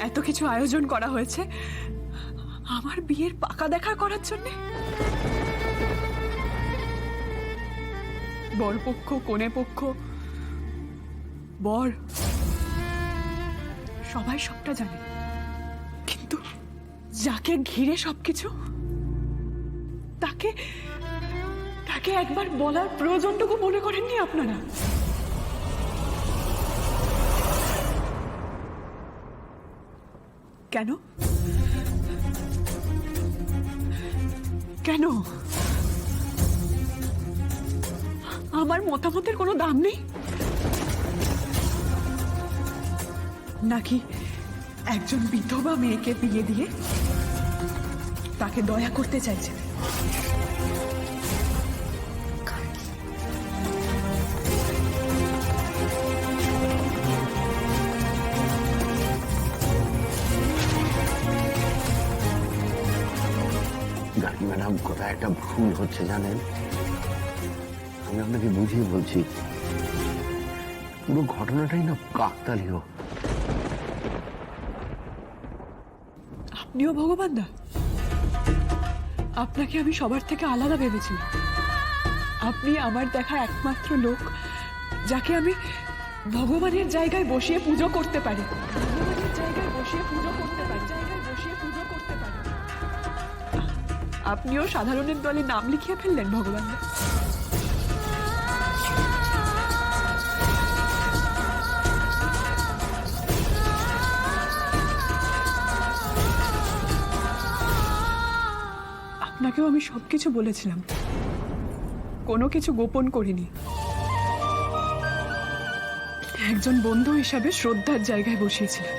এত কিছু আয়োজন করা হয়েছে আমার বিয়ের পাকা দেখা করার জন্য। বরপক্ষ, কনে পক্ষ, বর সবাই সবটা জানে, কিন্তু যাকে ঘিরে সবকিছু তাকে তাকে একবার বলার প্রয়োজনটুকু মনে করেননি আপনারা? কেন কেন আমার মতামতের কোনো দাম নেই নাকি? একজন বিধবা মেয়েকে বিয়ে দিয়ে তাকে দয়া করতে চাইছে? গার্গী ম্যাডাম, কোথায় একটা ভুল হচ্ছে জানেন? আমি আপনাকে বুঝিয়ে বলছি, পুরো ঘটনাটাই না কাকতালীয়। আপনিও ভগবান দা? আপনাকে আমি সবার থেকে আলাদা ভেবেছিলাম। আপনি আমার দেখা একমাত্র লোক যাকে আমি ভগবানের জায়গায় বসিয়ে পুজো করতে পারি। ভগবানের জায়গায় বসিয়ে পুজো করতে পারি, জায়গায় বসিয়ে পুজো করতে পারি। আপনিও সাধারণের দলে নাম লিখিয়ে ফেললেন ভগবান দা। আপনাকেও আমি সবকিছু বলেছিলাম, কোনো কিছু গোপন করিনি। একজন বন্ধু হিসাবে শ্রদ্ধার জায়গায় বসিয়েছিলাম।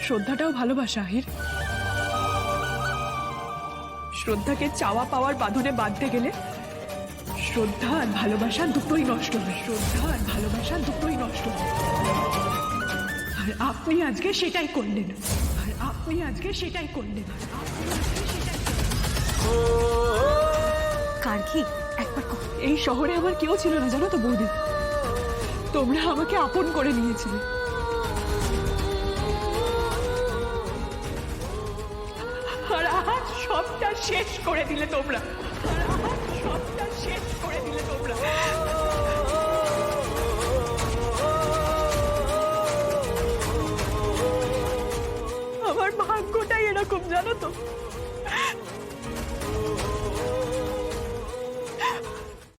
শ্রদ্ধাটাও ভালোবাসা আহির। শ্রদ্ধাকে চাওয়া পাওয়ার বাঁধনে বাঁধতে গেলে শ্রদ্ধা আর ভালোবাসা দুটোই নষ্ট হয়। শ্রদ্ধা আর ভালোবাসা দুটোই নষ্ট হয়। আর আপনি আজকে সেটাই করলেন। আর আপনি আজকে সেটাই করলেন। গার্গী, একবার এই শহরে আমার কেউ ছিল না জানো তো বৌদি। তোমরা আমাকে আপন করে নিয়েছিলে। আর আজ সবটা শেষ করে দিলে তোমরা। আর আজ সবটা শেষ করে দিলে তোমরা। আমার ভাগ্যটাই এরকম জানো তো।